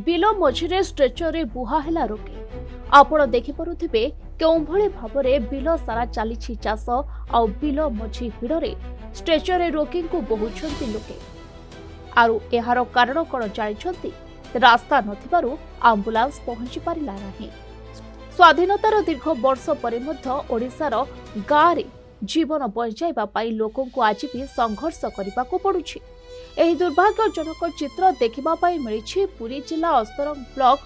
ବିଲ ମଝିରେ ଷ୍ଟ୍ରେଚରରେ ବୁହା ହେଲା ରୋଗୀ। ଆପଣ ଦେଖିପାରୁଥିବେ କେଉଁଭଳି ଭାବରେ ବିଲ ସାରା ଚାଲିଛି ଚାଷ ଆଉ ବିଲ ମଝି ହିଡ଼ରେ ଷ୍ଟ୍ରେଚରରେ ରୋଗୀଙ୍କୁ ବୋହୁଛନ୍ତି ଲୋକେ। ଆଉ ଏହାର କାରଣ କ'ଣ ଜାଣିଛନ୍ତି? ରାସ୍ତା ନଥିବାରୁ ଆମ୍ବୁଲାନ୍ସ ପହଞ୍ଚି ପାରିଲା ନାହିଁ। ସ୍ୱାଧୀନତାର ଦୀର୍ଘ ବର୍ଷ ପରେ ମଧ୍ୟ ଓଡ଼ିଶାର ଗାଁରେ ଜୀବନ ବଞ୍ଚାଇବା ପାଇଁ ଲୋକଙ୍କୁ ଆଜି ବି ସଂଘର୍ଷ କରିବାକୁ ପଡୁଛି। ଏହି ଦୁର୍ଭାଗ୍ୟଜନକ ଚିତ୍ର ଦେଖିବା ପାଇଁ ମିଳିଛି ପୁରୀ ଜିଲ୍ଲା ଅସ୍ତରଙ୍ଗ ବ୍ଲକ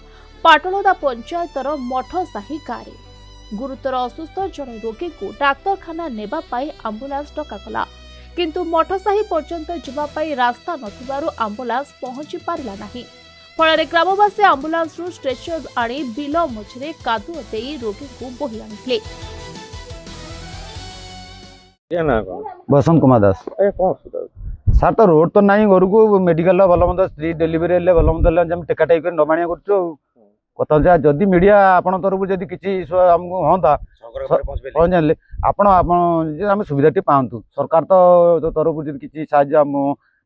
ପାଟଳଦା ପଞ୍ଚାୟତର ମଠସାହି ଗାଁରେ। ଗୁରୁତର ଅସୁସ୍ଥ ଜଣେ ରୋଗୀଙ୍କୁ ଡାକ୍ତରଖାନା ନେବା ପାଇଁ ଆମ୍ବୁଲାନ୍ସ ଡକାଗଲା, କିନ୍ତୁ ମଠସାହି ପର୍ଯ୍ୟନ୍ତ ଯିବା ପାଇଁ ରାସ୍ତା ନଥିବାରୁ ଆମ୍ବୁଲାନ୍ସ ପହଞ୍ଚି ପାରିଲା ନାହିଁ। ଫଳରେ ଗ୍ରାମବାସୀ ଆମ୍ବୁଲାନ୍ସରୁ ଷ୍ଟ୍ରେଚର ଆଣି ବିଲ ମଝିରେ କାଦୁଅ ଦେଇ ରୋଗୀଙ୍କୁ ବୋହି ଆଣିଥିଲେ। बसंत कुमार दास सार तो रोड तो नहीं घर को मेडिकल भल मंद स्त्री डेलीवरी भल मंद टेका टेक नबाणिया कथा जदि मीडिया आपण तरफ जदि किसी आमको हाँ पहुँचे आप सुविधा टी पातु सरकार तो तरफ किसी साहय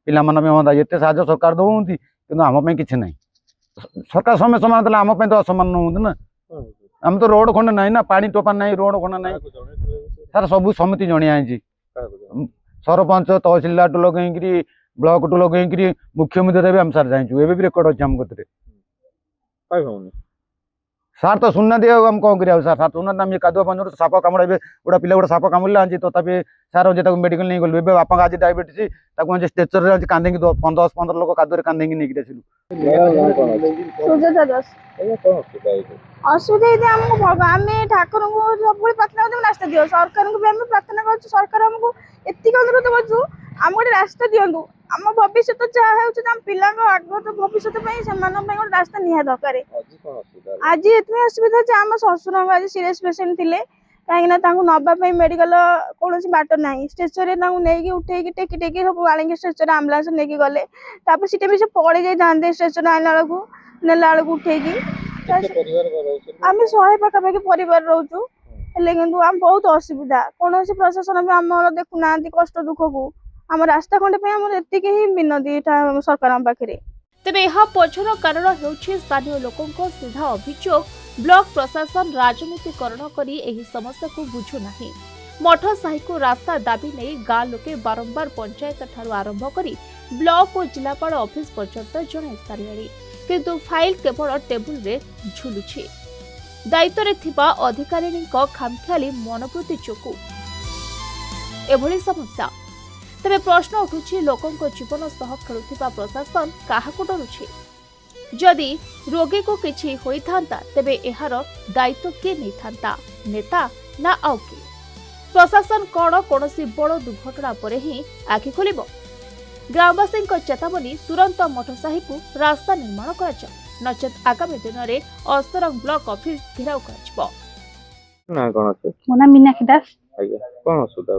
पिला हाँ ये साहय सरकार दौंती कि आम कि ना सरकार समय समान आम तो असमान हूँ ना आम तो रोड खंड ना पानी टोपा ना रोड खंड ना सार सब समिति जणिया सरपंच तहसिलदार टू लगे ब्लॉक टू लगे मुख्यमंत्री भी आम सार जाइए एवं रेकर्ड अच्छे आम कतरे सार तो सुनना दिया हम कौन करिया सार सार सुनना आम कादुआ पंजर साप कामुड़ा गोटा पिला गोटे साप कामुड़ा आज तथापि सार जे मेडिकल नहीं गलु बापा आज डायबिटीज स्ट्रेचर आज कांदी 10-15 लोक कादुआ कांदी नहीं असुविधा आम ठाकुर को सब प्रार्थना कर रास्ता दियो सरकार को भी आम प्रार्थना कर सरकार आमको एति अनुरोध करूँ आम गोटे रास्ता दिंतु आम भविष्य जहाँ पिला आगत भविष्य गोटे रास्ता निहा दरकार। आज ये असुविधा आम शशुर आज सीरीयस पेसेंट थे कहीं नापी मेडिकल कौन बाट ना स्ट्रेचर नहीं उठे टेकी टेकी सब आने स्ट्रेचर आम्बुलांस नहीं गले सीटे भी से पड़े जाते स्ट्रेचर आने बेलू नेला बेलू उठे आम 100 पाखापाखि परिवार रोचु आम बहुत असुविधा कौन प्रशासन भी आम देखुना कष्ट दुख को आम रास्ता खंडे एति ही मिनती सरकार पाखे। तेबे यह पछर कारण हेउछि स्थानीय लोकंको सीधा अभियोग ब्लॉक प्रशासन राजनीतिकरण करी एही समस्या को बुझु नाही। मठ साही को रास्ता दाबी नहीं गाँ लोके बारंबार पंचायत ठारू आरंभ करी ब्लॉक और जिलापाल ऑफिस पर्यंत जणाई सारियाणी, किंतु फाइल केवल टेबुल रे झुलुछि। दायित्व रे थिबा अधिकारीनिक खामख्याली मनोवृत्ति जोगु एभली समस्या। तेरे प्रश्न उठुछि लोकंको जीवन सह खेलुथिबा प्रशासन काहाको डरुछि? जदि रोगी को किछि होइथांता तेबे एहार दायित्व के नै थांता, नेता ना आउ के? प्रशासन कोन कोनोसी बड़ दुर्घटना परे ही आखि खोलिबो? ग्रामवासी चेतावनी तुरंत मठसाही को रास्ता निर्माण कराଯାଉ, नचेत आगामी दिन में अस्तरंग ब्लॉक ऑफिस घेराव कराଯିबो। ना कोन अछि मोना मीनाक्षी दास आज्ञा कोन असुविधा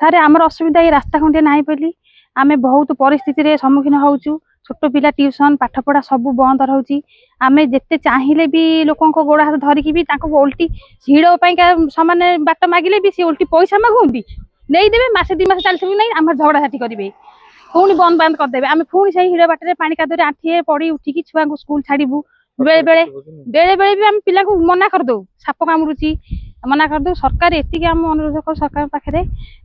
सारे आमर असुविधा ये रास्ता खंडे ना बोली आम बहुत परिस्थिति सम्मुखीन होचु। छोट पिला ट्यूशन पाठपढ़ा सब बंद रोचे आम जिते चाहिए भी लोकों गोड़ हाथ धरिकी भी उल्टी हिड़ सामान बाट मागिले भी सी उल्टी पैसा मागुंती नहीं देवे मसे 2 मास चलते नहीं आम झगड़ा झाटी करेंगे पुणी बंद बांध करदे आम पुणी से हिड़ बाटे पानी कादुरे आठिए पड़ी उठिकी छुआ को स्कूल छाड़ू बेले बेले भी आम पिला मना करदे साप कामुड़ी मना करदे। सरकार एति आम अनुरोध कर सरकार पाखे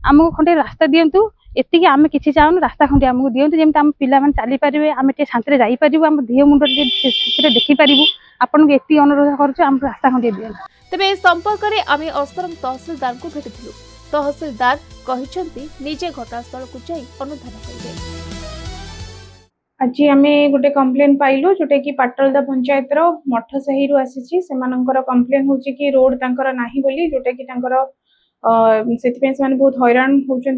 आमको खंडे रास्ता दिंतु एति आम कि चाहूँ रास्ता खंडे आमको दिंतु जमी आम पिला चली पारे आम शांति जापर आम देह मुंड देखिपारू आपन को एति अनुरोध करूँ रास्ता खंडे दिंतु। तेबे संपर्क में आम अस्तरंग तहसिलदार को भेटिथिलु। तहसिलदार कहिसंती निजे घटनास्थल को जाई अनुधान करिवे। आज आम गोटे कम्प्लेन पाइलु जोटा कि पाटलदा पंचायत मठ साही आसी कम्प्लेन हो रोड तांकर नाही बोली जोटा कि से बहुत हैरान होती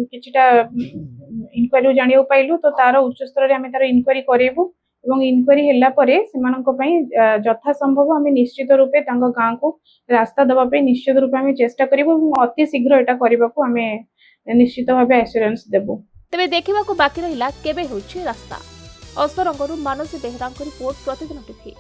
किछिटा इनक्वारी जानिया पाइलु तो तार उच्च स्तर में आम तार इनक्वारी करेबु एवं इनक्वारी हैला परे यथा संभव आम निश्चित रूपे गाँ को रास्ता दवाई निश्चित रूपे आम चेष्टा करूँ अति शीघ्र एटा करने को आम निश्चित भाव एश्योरेंस देबु। तेबे देखिबाकू बाकी रहिला केबे होछि रास्ता। अस्तरंगरू मानसी बेहरांक रिपोर्ट प्रतिदिन टीवी।